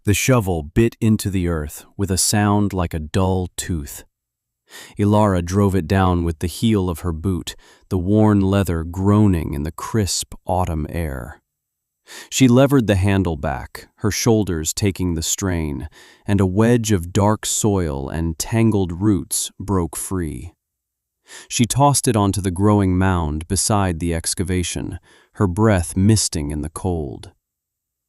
The shovel bit into the earth with a sound like a dull tooth. Ilara drove it down with the heel of her boot, the worn leather groaning in the crisp autumn air. She levered the handle back, her shoulders taking the strain, and a wedge of dark soil and tangled roots broke free. She tossed it onto the growing mound beside the excavation, her breath misting in the cold.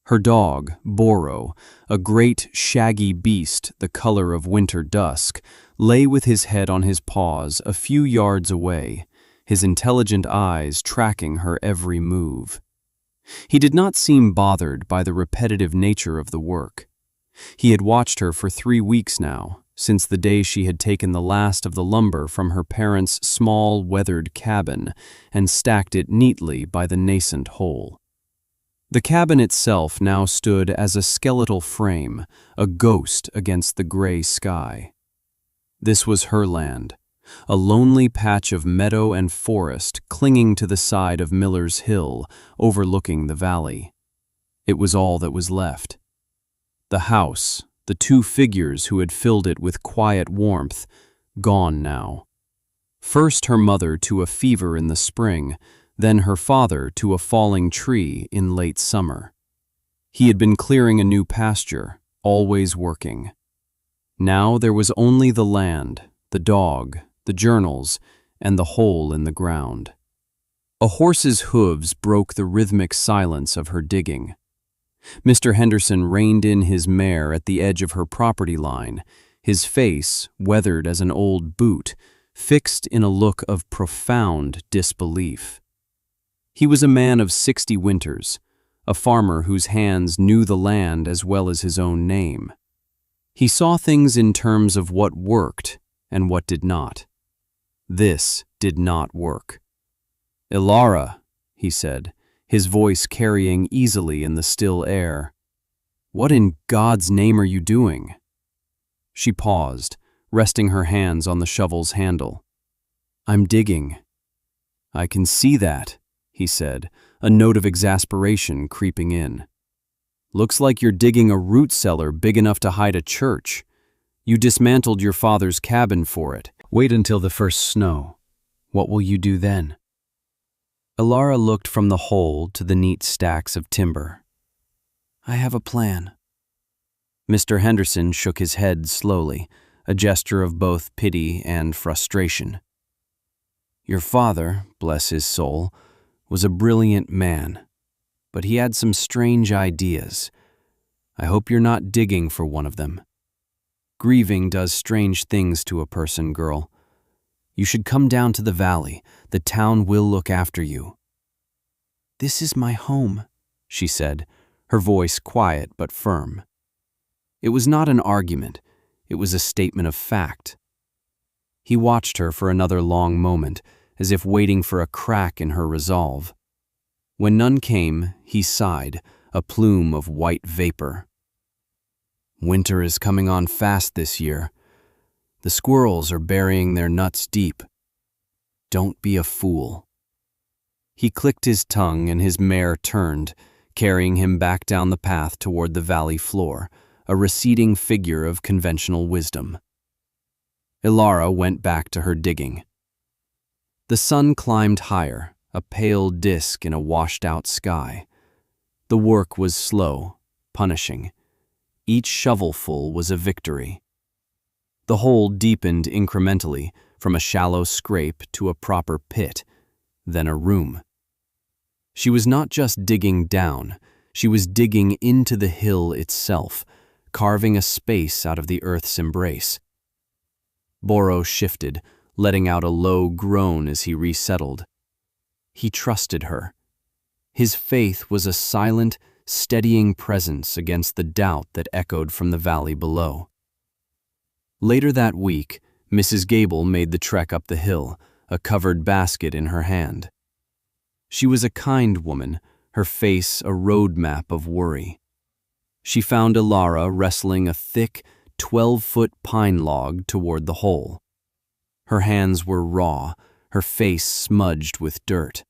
Her dog, Boro, a great shaggy beast the color of winter dusk, lay with his head on his paws a few yards away, his intelligent eyes tracking her every move. He did not seem bothered by the repetitive nature of the work. He had watched her for 3 weeks now, since the day she had taken the last of the lumber from her parents' small, weathered cabin and stacked it neatly by the nascent hole. The cabin itself now stood as a skeletal frame, a ghost against the gray sky. This was her land, a lonely patch of meadow and forest clinging to the side of Miller's Hill, overlooking the valley. It was all that was left. The house, the 2 figures who had filled it with quiet warmth, gone now. First her mother to a fever in the spring, then her father to a falling tree in late summer. He had been clearing a new pasture, always working. Now there was only the land, the dog, the journals, and the hole in the ground. A horse's hooves broke the rhythmic silence of her digging. Mr. Henderson reined in his mare at the edge of her property line, his face, weathered as an old boot, fixed in a look of profound disbelief. He was a man of 60 winters, a farmer whose hands knew the land as well as his own name. He saw things in terms of what worked and what did not. This did not work. "Ilara," he said, his voice carrying easily in the still air. "What in God's name are you doing?" She paused, resting her hands on the shovel's handle. "I'm digging." "I can see that," he said, a note of exasperation creeping in. "Looks like you're digging a root cellar big enough to hide a church. You dismantled your father's cabin for it. Wait until the first snow. What will you do then?" Ilara looked from the hole to the neat stacks of timber. "I have a plan." Mr. Henderson shook his head slowly, a gesture of both pity and frustration. "Your father, bless his soul, was a brilliant man, but he had some strange ideas. I hope you're not digging for one of them. Grieving does strange things to a person, girl. You should come down to the valley. The town will look after you." "This is my home," she said, her voice quiet but firm. It was not an argument, it was a statement of fact. He watched her for another long moment, as if waiting for a crack in her resolve. When none came, he sighed, a plume of white vapor. "Winter is coming on fast this year. The squirrels are burying their nuts deep. Don't be a fool." He clicked his tongue and his mare turned, carrying him back down the path toward the valley floor, a receding figure of conventional wisdom. Ilara went back to her digging. The sun climbed higher, a pale disk in a washed-out sky. The work was slow, punishing. Each shovelful was a victory. The hole deepened incrementally, from a shallow scrape to a proper pit, then a room. She was not just digging down, she was digging into the hill itself, carving a space out of the earth's embrace. Boro shifted, letting out a low groan as he resettled. He trusted her. His faith was a silent, steadying presence against the doubt that echoed from the valley below. Later that week, Mrs. Gable made the trek up the hill, a covered basket in her hand. She was a kind woman, her face a road map of worry. She found Ilara wrestling a thick, 12-foot pine log toward the hole. Her hands were raw, her face smudged with dirt.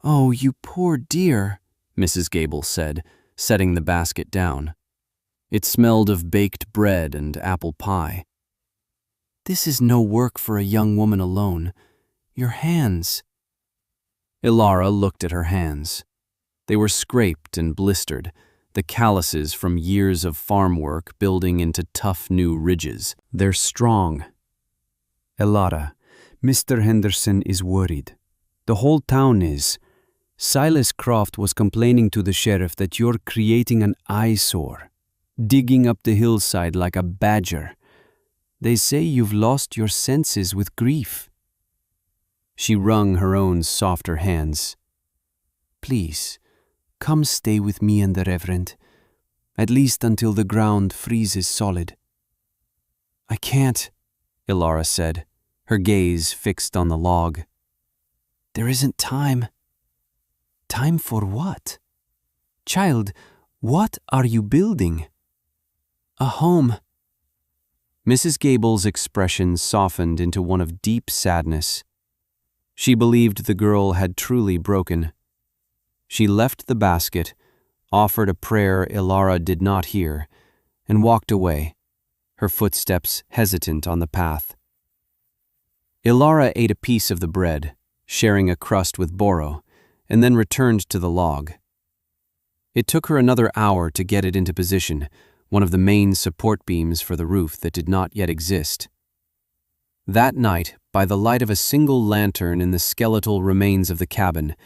"Oh, you poor dear," Mrs. Gable said, setting the basket down. It smelled of baked bread and apple pie. "This is no work for a young woman alone. Your hands." Ilara looked at her hands. They were scraped and blistered, the calluses from years of farm work building into tough new ridges. "They're strong." "Ilara, Mr. Henderson is worried. The whole town is. Silas Croft was complaining to the sheriff that you're creating an eyesore, digging up the hillside like a badger. They say you've lost your senses with grief." She wrung her own softer hands. "Please, come stay with me and the Reverend, at least until the ground freezes solid." "I can't," Ilara said, her gaze fixed on the log. "There isn't time." "Time for what?" "Child, what are you building?" "A home." Mrs. Gable's expression softened into one of deep sadness. She believed the girl had truly broken. She left the basket, offered a prayer Ilara did not hear, and walked away, her footsteps hesitant on the path. Ilara ate a piece of the bread, sharing a crust with Boro, and then returned to the log. It took her another hour to get it into position, one of the main support beams for the roof that did not yet exist. That night, by the light of a single lantern in the skeletal remains of the cabin,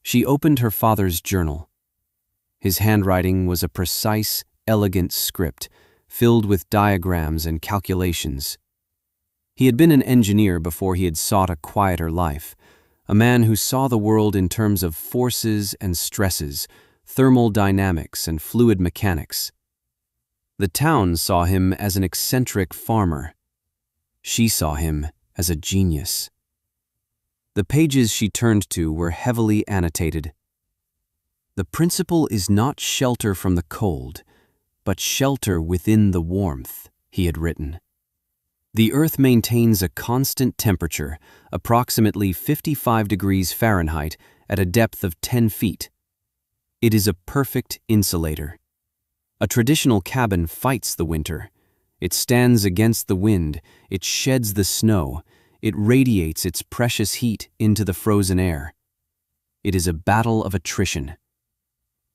she opened her father's journal. His handwriting was a precise, elegant script, filled with diagrams and calculations. He had been an engineer before he had sought a quieter life, a man who saw the world in terms of forces and stresses, thermal dynamics and fluid mechanics. The town saw him as an eccentric farmer. She saw him as a genius. The pages she turned to were heavily annotated. "The principle is not shelter from the cold, but shelter within the warmth," he had written. "The Earth maintains a constant temperature, approximately 55 degrees Fahrenheit, at a depth of 10 feet. It is a perfect insulator. A traditional cabin fights the winter. It stands against the wind, it sheds the snow, it radiates its precious heat into the frozen air. It is a battle of attrition.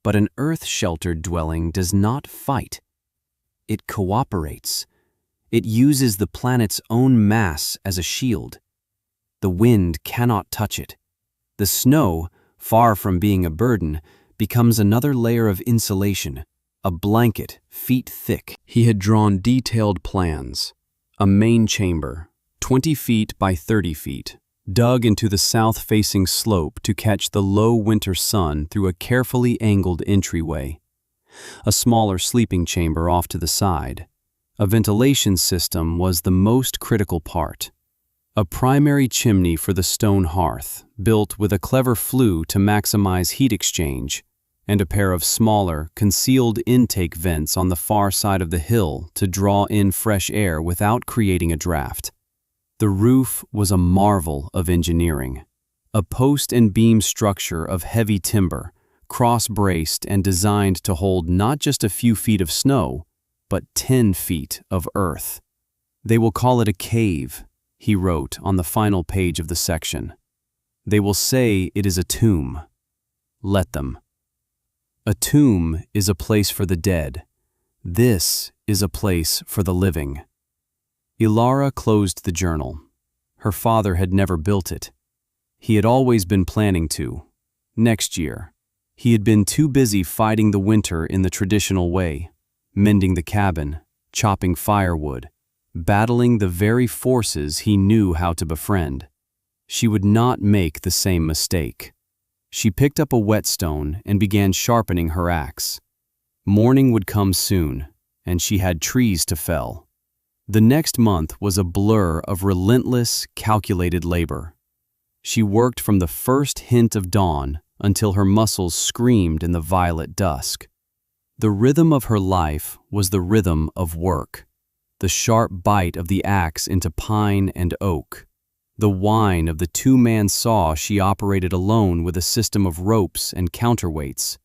But an earth-sheltered dwelling does not fight. It cooperates. It uses the planet's own mass as a shield. The wind cannot touch it. The snow, far from being a burden, becomes another layer of insulation, a blanket feet thick." He had drawn detailed plans. A main chamber, 20 feet by 30 feet, dug into the south-facing slope to catch the low winter sun through a carefully angled entryway. A smaller sleeping chamber off to the side. A ventilation system was the most critical part. A primary chimney for the stone hearth, built with a clever flue to maximize heat exchange, and a pair of smaller, concealed intake vents on the far side of the hill to draw in fresh air without creating a draft. The roof was a marvel of engineering. A post and beam structure of heavy timber, cross-braced and designed to hold not just a few feet of snow, but 10 feet of earth. "They will call it a cave," he wrote on the final page of the section. "They will say it is a tomb. Let them. A tomb is a place for the dead. This is a place for the living." Ilara closed the journal. Her father had never built it. He had always been planning to. Next year. He had been too busy fighting the winter in the traditional way, mending the cabin, chopping firewood, battling the very forces he knew how to befriend. She would not make the same mistake. She picked up a whetstone and began sharpening her axe. Morning would come soon, and she had trees to fell. The next month was a blur of relentless, calculated labor. She worked from the first hint of dawn until her muscles screamed in the violet dusk. The rhythm of her life was the rhythm of work, the sharp bite of the axe into pine and oak, the whine of the two-man saw she operated alone with a system of ropes and counterweights,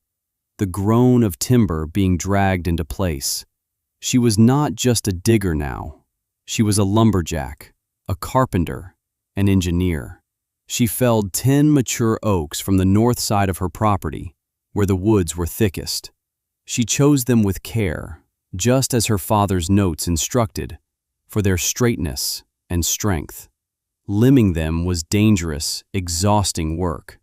the groan of timber being dragged into place, She was not just a digger now. She was a lumberjack, a carpenter, an engineer. She felled 10 mature oaks from the north side of her property, where the woods were thickest. She chose them with care, just as her father's notes instructed, for their straightness and strength. Limbing them was dangerous, exhausting work.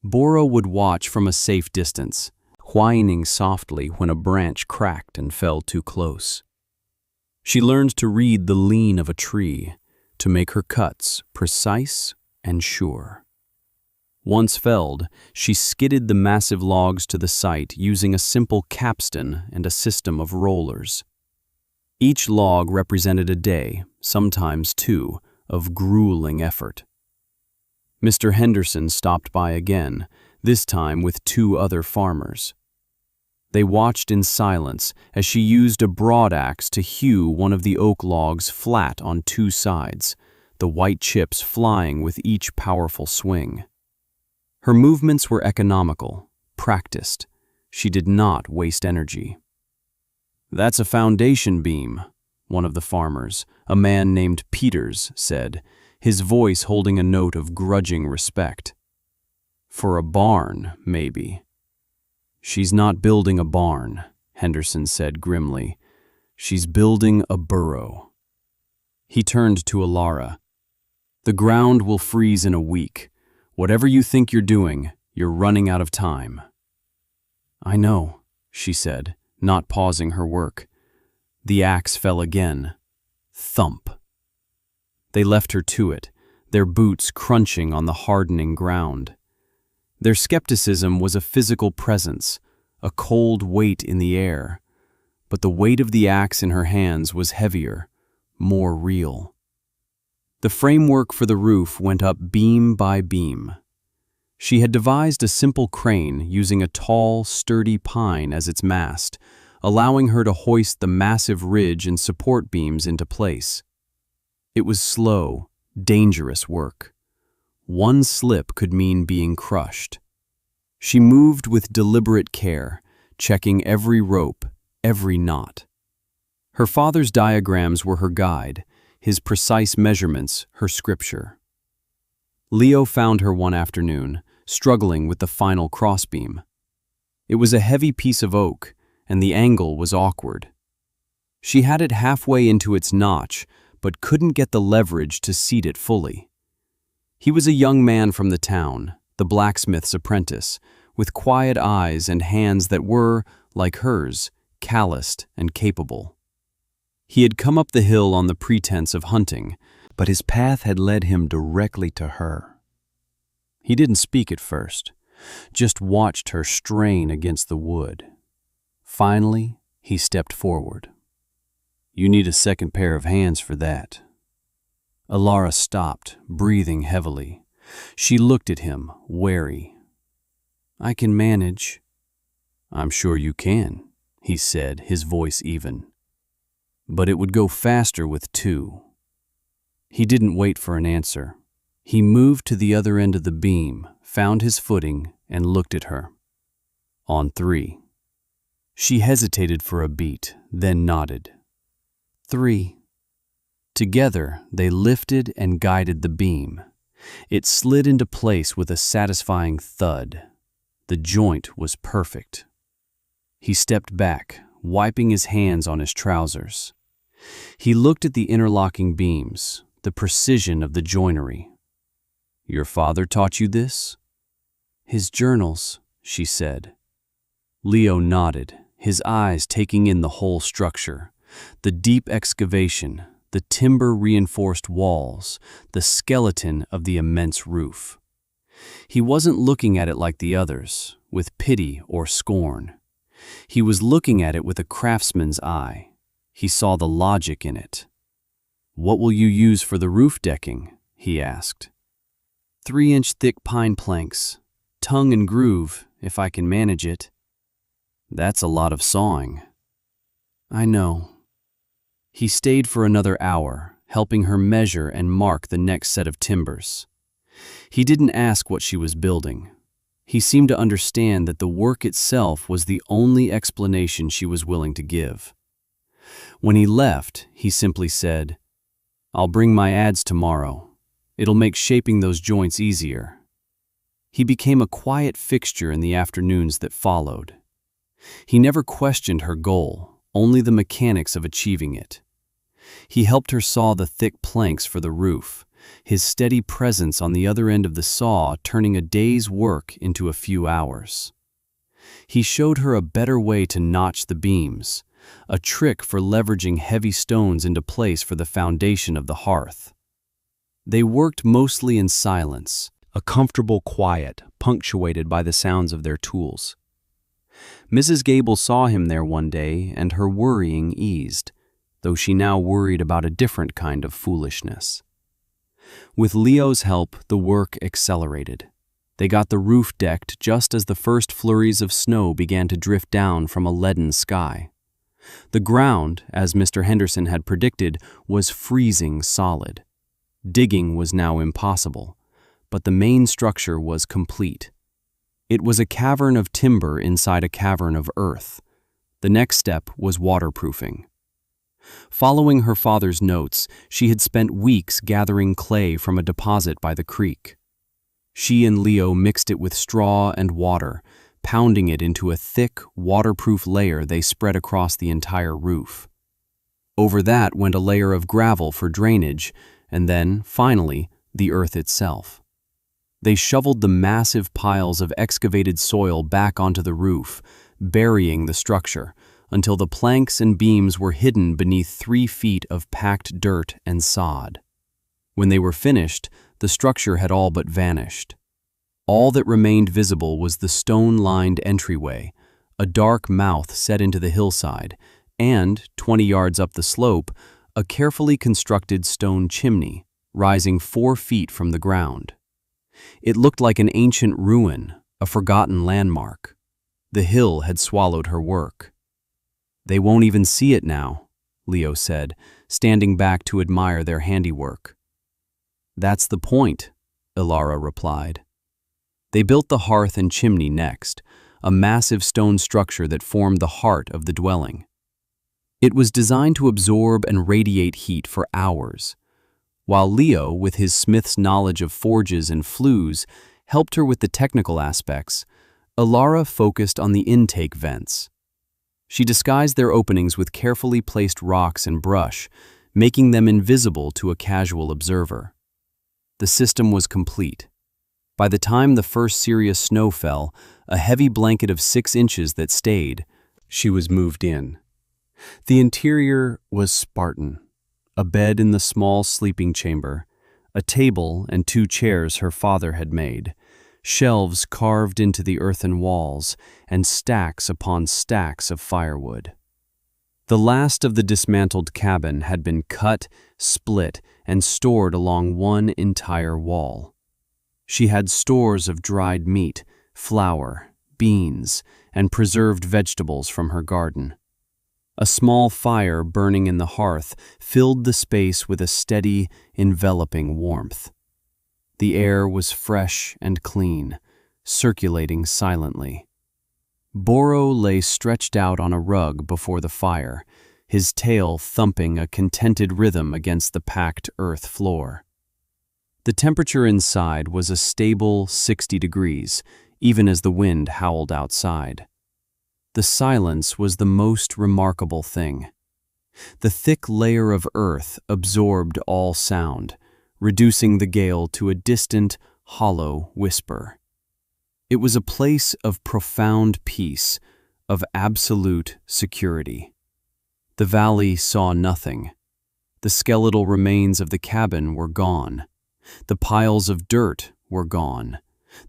Bora would watch from a safe distance, whining softly when a branch cracked and fell too close. She learned to read the lean of a tree, to make her cuts precise and sure. Once felled, she skidded the massive logs to the site using a simple capstan and a system of rollers. Each log represented a day, sometimes two, of grueling effort. Mr. Henderson stopped by again, this time with 2 other farmers. They watched in silence as she used a broadaxe to hew one of the oak logs flat on 2 sides, the white chips flying with each powerful swing. Her movements were economical, practiced. She did not waste energy. "That's a foundation beam," one of the farmers, a man named Peters, said, his voice holding a note of grudging respect. "For a barn, maybe." "She's not building a barn," Henderson said grimly. "She's building a burrow." He turned to Alara. "The ground will freeze in a week. Whatever you think you're doing, you're running out of time." "I know," she said, not pausing her work. The axe fell again. Thump. They left her to it, their boots crunching on the hardening ground. Their skepticism was a physical presence, a cold weight in the air, but the weight of the axe in her hands was heavier, more real. The framework for the roof went up beam by beam. She had devised a simple crane using a tall, sturdy pine as its mast, allowing her to hoist the massive ridge and support beams into place. It was slow, dangerous work. One slip could mean being crushed. She moved with deliberate care, checking every rope, every knot. Her father's diagrams were her guide, his precise measurements her scripture. Leo found her one afternoon, struggling with the final crossbeam. It was a heavy piece of oak, and the angle was awkward. She had it halfway into its notch, but couldn't get the leverage to seat it fully. He was a young man from the town, the blacksmith's apprentice, with quiet eyes and hands that were, like hers, calloused and capable. He had come up the hill on the pretense of hunting, but his path had led him directly to her. He didn't speak at first, just watched her strain against the wood. Finally, he stepped forward. "You need a second pair of hands for that." Alara stopped, breathing heavily. She looked at him, wary. "I can manage." "I'm sure you can," he said, his voice even. "But it would go faster with 2. He didn't wait for an answer. He moved to the other end of the beam, found his footing, and looked at her. "On 3. She hesitated for a beat, then nodded. 3. Together, they lifted and guided the beam. It slid into place with a satisfying thud. The joint was perfect. He stepped back, wiping his hands on his trousers. He looked at the interlocking beams, the precision of the joinery. "Your father taught you this?" "His journals," she said. Leo nodded, his eyes taking in the whole structure, the deep excavation, the timber-reinforced walls, the skeleton of the immense roof. He wasn't looking at it like the others, with pity or scorn. He was looking at it with a craftsman's eye. He saw the logic in it. "What will you use for the roof decking?" he asked. 3-inch thick pine planks, tongue and groove, if I can manage it." "That's a lot of sawing." "I know." He stayed for another hour, helping her measure and mark the next set of timbers. He didn't ask what she was building. He seemed to understand that the work itself was the only explanation she was willing to give. When he left, he simply said, "I'll bring my adze tomorrow. It'll make shaping those joints easier." He became a quiet fixture in the afternoons that followed. He never questioned her goal, only the mechanics of achieving it. He helped her saw the thick planks for the roof, his steady presence on the other end of the saw turning a day's work into a few hours. He showed her a better way to notch the beams, a trick for leveraging heavy stones into place for the foundation of the hearth. They worked mostly in silence, a comfortable quiet punctuated by the sounds of their tools. Mrs. Gable saw him there one day, and her worrying eased, though she now worried about a different kind of foolishness. With Leo's help, the work accelerated. They got the roof decked just as the first flurries of snow began to drift down from a leaden sky. The ground, as Mr. Henderson had predicted, was freezing solid. Digging was now impossible, but the main structure was complete. It was a cavern of timber inside a cavern of earth. The next step was waterproofing. Following her father's notes, she had spent weeks gathering clay from a deposit by the creek. She and Leo mixed it with straw and water, pounding it into a thick, waterproof layer they spread across the entire roof. Over that went a layer of gravel for drainage, and then, finally, the earth itself. They shoveled the massive piles of excavated soil back onto the roof, burying the structure, until the planks and beams were hidden beneath 3 feet of packed dirt and sod. When they were finished, the structure had all but vanished. All that remained visible was the stone-lined entryway, a dark mouth set into the hillside, and, 20 yards up the slope, a carefully constructed stone chimney, rising 4 feet from the ground. It looked like an ancient ruin, a forgotten landmark. The hill had swallowed her work. "They won't even see it now," Leo said, standing back to admire their handiwork. "That's the point," Ilara replied. They built the hearth and chimney next, a massive stone structure that formed the heart of the dwelling. It was designed to absorb and radiate heat for hours, while Leo, with his smith's knowledge of forges and flues, helped her with the technical aspects. Ilara focused on the intake vents. She disguised their openings with carefully placed rocks and brush, making them invisible to a casual observer. The system was complete. By the time the first serious snow fell, a heavy blanket of 6 inches that stayed, she was moved in. The interior was Spartan. A bed in the small sleeping chamber, a table and 2 chairs her father had made, shelves carved into the earthen walls, and stacks upon stacks of firewood. The last of the dismantled cabin had been cut, split, and stored along one entire wall. She had stores of dried meat, flour, beans, and preserved vegetables from her garden. A small fire burning in the hearth filled the space with a steady, enveloping warmth. The air was fresh and clean, circulating silently. Boro lay stretched out on a rug before the fire, his tail thumping a contented rhythm against the packed earth floor. The temperature inside was a stable 60 degrees, even as the wind howled outside. The silence was the most remarkable thing. The thick layer of earth absorbed all sound, reducing the gale to a distant, hollow whisper. It was a place of profound peace, of absolute security. The valley saw nothing. The skeletal remains of the cabin were gone. The piles of dirt were gone.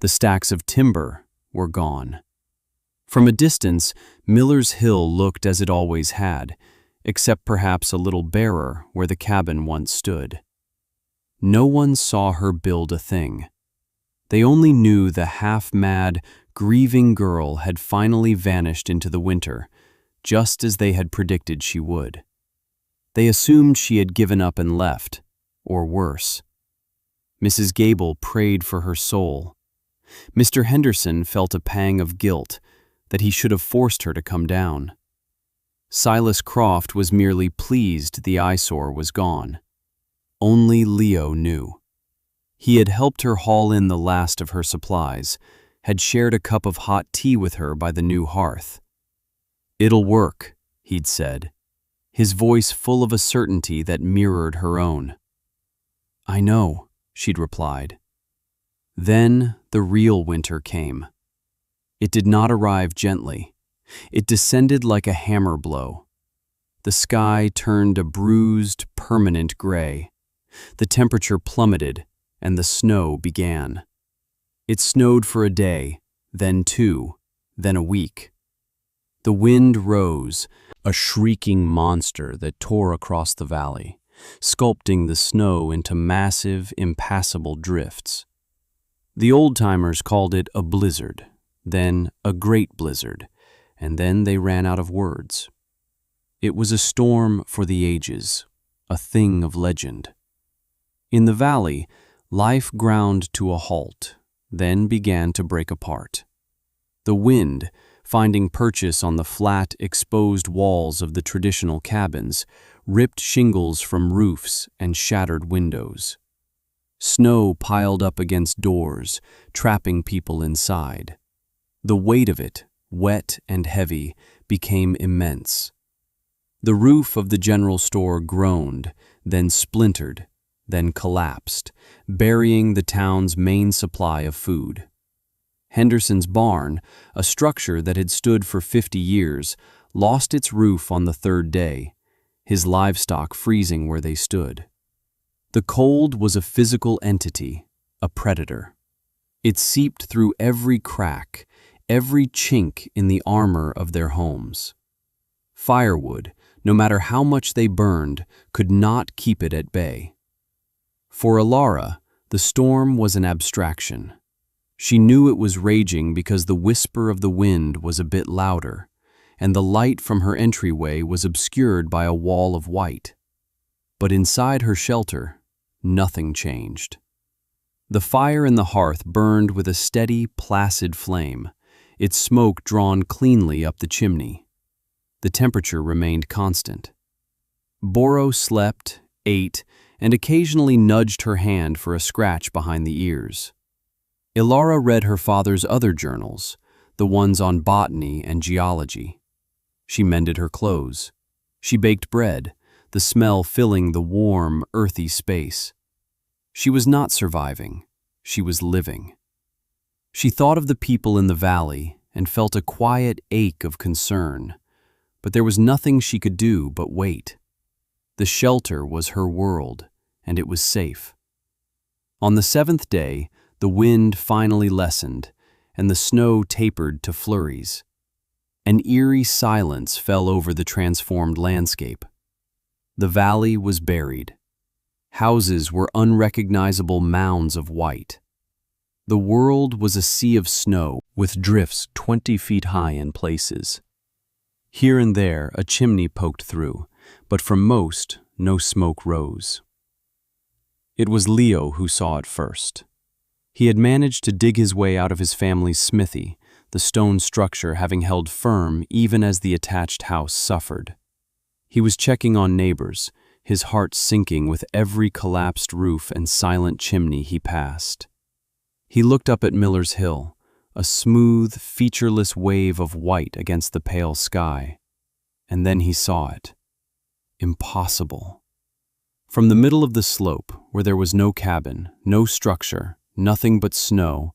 The stacks of timber were gone. From a distance, Miller's Hill looked as it always had, except perhaps a little barer where the cabin once stood. No one saw her build a thing. They only knew the half-mad, grieving girl had finally vanished into the winter, just as they had predicted she would. They assumed she had given up and left, or worse. Mrs. Gable prayed for her soul. Mr. Henderson felt a pang of guilt that he should have forced her to come down. Silas Croft was merely pleased the eyesore was gone. Only Leo knew. He had helped her haul in the last of her supplies, had shared a cup of hot tea with her by the new hearth. "It'll work," he'd said, his voice full of a certainty that mirrored her own. "I know," she'd replied. Then the real winter came. It did not arrive gently. It descended like a hammer blow. The sky turned a bruised, permanent gray. The temperature plummeted, and the snow began. It snowed for a day, then 2, then a week. The wind rose, a shrieking monster that tore across the valley, sculpting the snow into massive, impassable drifts. The old-timers called it a blizzard, then a great blizzard, and then they ran out of words. It was a storm for the ages, a thing of legend. In the valley, life ground to a halt, then began to break apart. The wind, finding purchase on the flat, exposed walls of the traditional cabins, ripped shingles from roofs and shattered windows. Snow piled up against doors, trapping people inside. The weight of it, wet and heavy, became immense. The roof of the general store groaned, then splintered, then collapsed, burying the town's main supply of food. Henderson's barn, a structure that had stood for 50 years, lost its roof on the 3rd day, his livestock freezing where they stood. The cold was a physical entity, a predator. It seeped through every crack, every chink in the armor of their homes. Firewood, no matter how much they burned, could not keep it at bay. For Ilara, the storm was an abstraction. She knew it was raging because the whisper of the wind was a bit louder, and the light from her entryway was obscured by a wall of white. But inside her shelter, nothing changed. The fire in the hearth burned with a steady, placid flame, its smoke drawn cleanly up the chimney. The temperature remained constant. Boro slept, ate, and occasionally nudged her hand for a scratch behind the ears. Ilara read her father's other journals, the ones on botany and geology. She mended her clothes. She baked bread, the smell filling the warm, earthy space. She was not surviving. She was living. She thought of the people in the valley and felt a quiet ache of concern, but there was nothing she could do but wait. The shelter was her world, and it was safe. On the 7th day, the wind finally lessened, and the snow tapered to flurries. An eerie silence fell over the transformed landscape. The valley was buried. Houses were unrecognizable mounds of white. The world was a sea of snow, with drifts 20 feet high in places. Here and there, a chimney poked through, but from most, no smoke rose. It was Leo who saw it first. He had managed to dig his way out of his family's smithy, the stone structure having held firm even as the attached house suffered. He was checking on neighbors, his heart sinking with every collapsed roof and silent chimney he passed. He looked up at Miller's Hill, a smooth, featureless wave of white against the pale sky. And then he saw it. Impossible. From the middle of the slope, where there was no cabin, no structure, nothing but snow,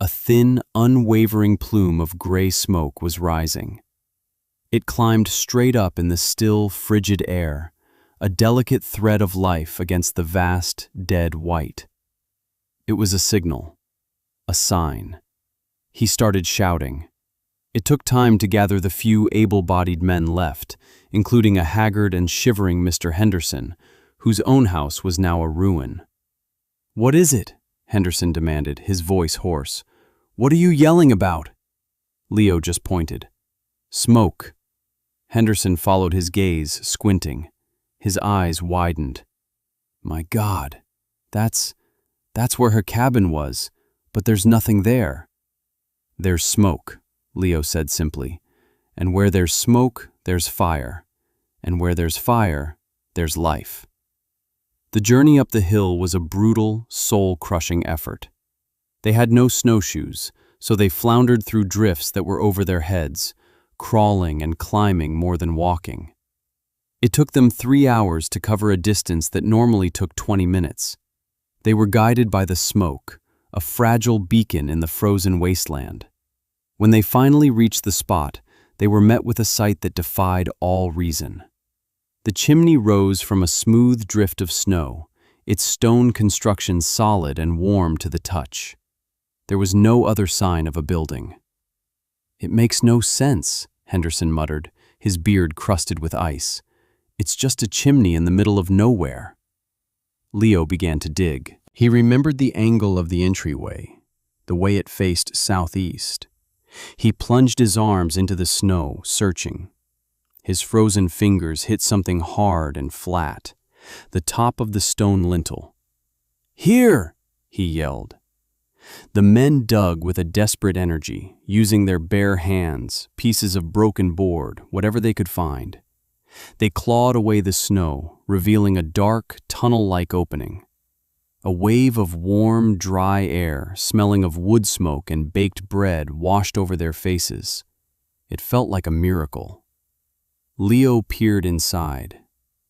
a thin, unwavering plume of gray smoke was rising. It climbed straight up in the still, frigid air, a delicate thread of life against the vast, dead white. It was a signal, a sign. He started shouting. It took time to gather the few able-bodied men left, including a haggard and shivering Mr. Henderson, whose own house was now a ruin. "What is it?" Henderson demanded, his voice hoarse. "What are you yelling about?" Leo just pointed. "Smoke." Henderson followed his gaze, squinting. His eyes widened. "My God, that's where her cabin was, but there's nothing there." "There's smoke," Leo said simply, "and where there's smoke, there's fire, and where there's fire, there's life. The journey up the hill was a brutal, soul-crushing effort. They had no snowshoes, so they floundered through drifts that were over their heads, crawling and climbing more than walking. It took them 3 hours to cover a distance that normally took 20 minutes. They were guided by the smoke, a fragile beacon in the frozen wasteland. When they finally reached the spot, they were met with a sight that defied all reason. The chimney rose from a smooth drift of snow, its stone construction solid and warm to the touch. There was no other sign of a building. "It makes no sense," Henderson muttered, his beard crusted with ice. "It's just a chimney in the middle of nowhere." Leo began to dig. He remembered the angle of the entryway, the way it faced southeast. He plunged his arms into the snow, searching. His frozen fingers hit something hard and flat, the top of the stone lintel. "Here!" he yelled. The men dug with a desperate energy, using their bare hands, pieces of broken board, whatever they could find. They clawed away the snow, revealing a dark, tunnel-like opening. A wave of warm, dry air, smelling of wood smoke and baked bread, washed over their faces. It felt like a miracle. Leo peered inside.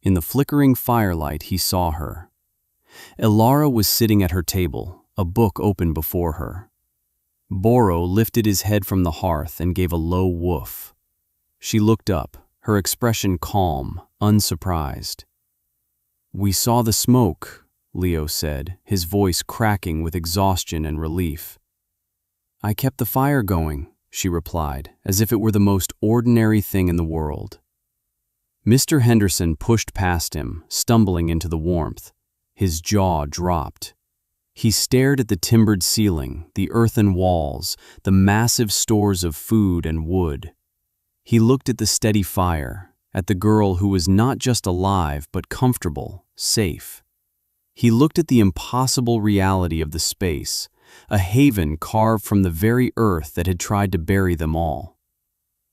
In the flickering firelight, he saw her. Ilara was sitting at her table, a book open before her. Boro lifted his head from the hearth and gave a low woof. She looked up, her expression calm, unsurprised. "We saw the smoke," Leo said, his voice cracking with exhaustion and relief. "I kept the fire going," she replied, as if it were the most ordinary thing in the world. Mr. Henderson pushed past him, stumbling into the warmth. His jaw dropped. He stared at the timbered ceiling, the earthen walls, the massive stores of food and wood. He looked at the steady fire, at the girl who was not just alive but comfortable, safe. He looked at the impossible reality of the space, a haven carved from the very earth that had tried to bury them all.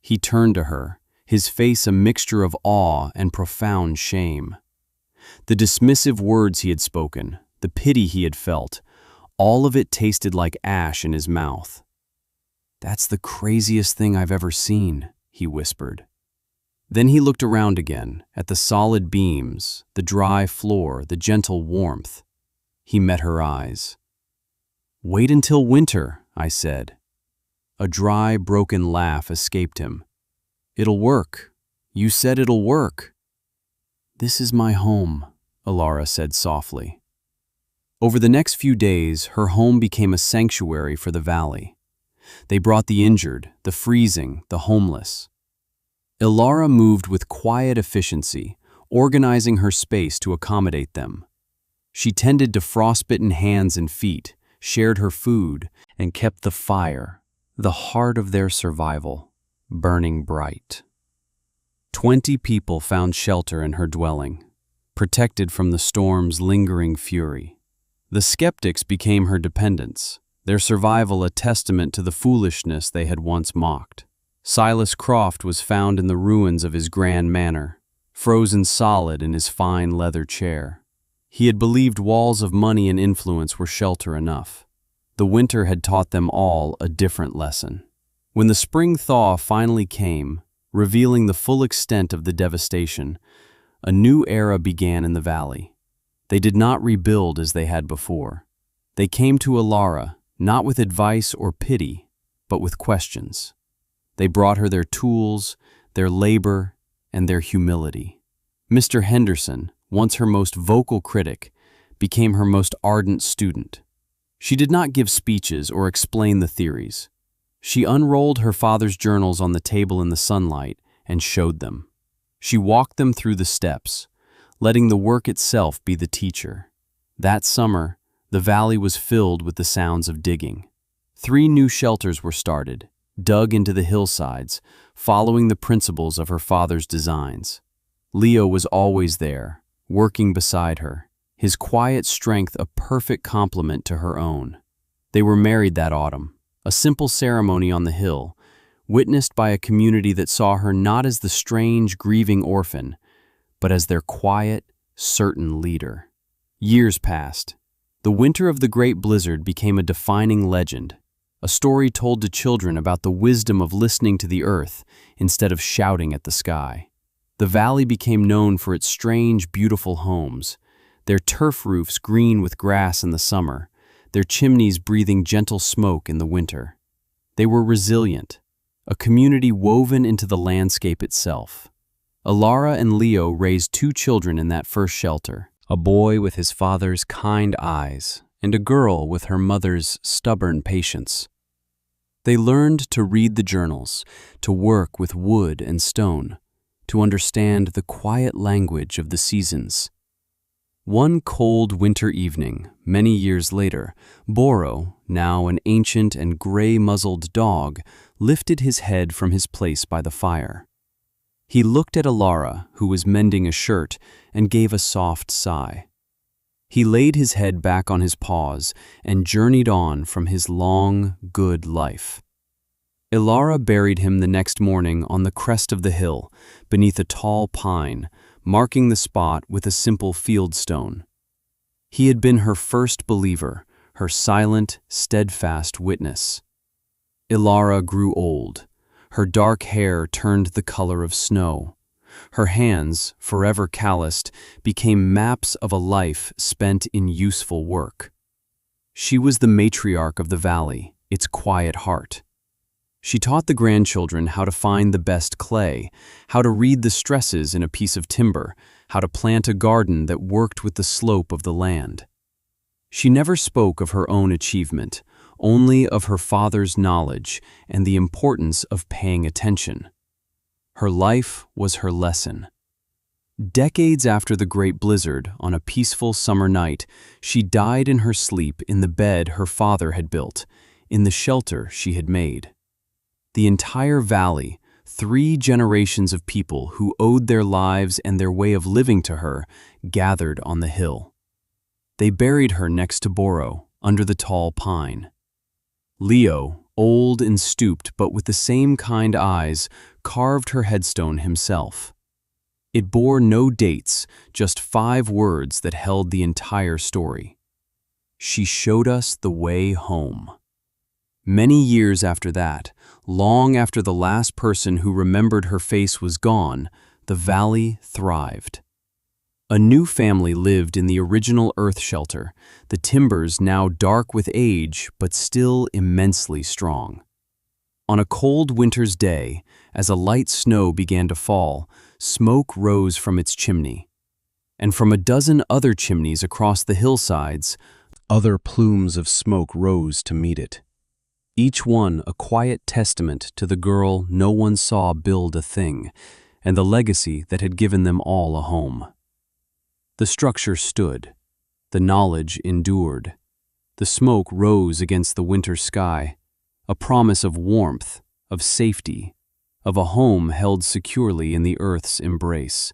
He turned to her, his face a mixture of awe and profound shame. The dismissive words he had spoken, the pity he had felt, all of it tasted like ash in his mouth. "That's the craziest thing I've ever seen," he whispered. Then he looked around again, at the solid beams, the dry floor, the gentle warmth. He met her eyes. "Wait until winter," I said. A dry, broken laugh escaped him. "It'll work. You said it'll work." "This is my home," Ilara said softly. Over the next few days, her home became a sanctuary for the valley. They brought the injured, the freezing, the homeless. Ilara moved with quiet efficiency, organizing her space to accommodate them. She tended to frostbitten hands and feet, shared her food, and kept the fire, the heart of their survival, burning bright. 20 people found shelter in her dwelling, protected from the storm's lingering fury. The skeptics became her dependents, their survival a testament to the foolishness they had once mocked. Silas Croft was found in the ruins of his grand manor, frozen solid in his fine leather chair. He had believed walls of money and influence were shelter enough. The winter had taught them all a different lesson. When the spring thaw finally came, revealing the full extent of the devastation, a new era began in the valley. They did not rebuild as they had before. They came to Ilara, not with advice or pity, but with questions. They brought her their tools, their labor, and their humility. Mr. Henderson, once her most vocal critic, became her most ardent student. She did not give speeches or explain the theories. She unrolled her father's journals on the table in the sunlight and showed them. She walked them through the steps, letting the work itself be the teacher. That summer, the valley was filled with the sounds of digging. 3 new shelters were started, dug into the hillsides, following the principles of her father's designs. Leo was always there, working beside her, his quiet strength a perfect complement to her own. They were married that autumn, a simple ceremony on the hill, witnessed by a community that saw her not as the strange, grieving orphan, but as their quiet, certain leader. Years passed. The winter of the Great Blizzard became a defining legend, a story told to children about the wisdom of listening to the earth instead of shouting at the sky. The valley became known for its strange, beautiful homes, their turf roofs green with grass in the summer, their chimneys breathing gentle smoke in the winter. They were resilient, a community woven into the landscape itself. Ilara and Leo raised 2 children in that first shelter, a boy with his father's kind eyes and a girl with her mother's stubborn patience. They learned to read the journals, to work with wood and stone, to understand the quiet language of the seasons. One cold winter evening, many years later, Boro, now an ancient and gray-muzzled dog, lifted his head from his place by the fire. He looked at Ilara, who was mending a shirt, and gave a soft sigh. He laid his head back on his paws and journeyed on from his long, good life. Ilara buried him the next morning on the crest of the hill, beneath a tall pine, marking the spot with a simple field stone. He had been her first believer, her silent, steadfast witness. Ilara grew old. Her dark hair turned the color of snow. Her hands, forever calloused, became maps of a life spent in useful work. She was the matriarch of the valley, its quiet heart. She taught the grandchildren how to find the best clay, how to read the stresses in a piece of timber, how to plant a garden that worked with the slope of the land. She never spoke of her own achievement, only of her father's knowledge and the importance of paying attention. Her life was her lesson. Decades after the Great Blizzard, on a peaceful summer night, she died in her sleep in the bed her father had built, in the shelter she had made. The entire valley, 3 generations of people who owed their lives and their way of living to her, gathered on the hill. They buried her next to Boro, under the tall pine. Leo, old and stooped but with the same kind eyes, carved her headstone himself. It bore no dates, just 5 words that held the entire story. She showed us the way home. Many years after that, long after the last person who remembered her face was gone, the valley thrived. A new family lived in the original earth shelter, the timbers now dark with age but still immensely strong. On a cold winter's day, as a light snow began to fall, smoke rose from its chimney. And from a dozen other chimneys across the hillsides, other plumes of smoke rose to meet it. Each one a quiet testament to the girl no one saw build a thing, and the legacy that had given them all a home. The structure stood. The knowledge endured. The smoke rose against the winter sky, a promise of warmth, of safety, of a home held securely in the earth's embrace.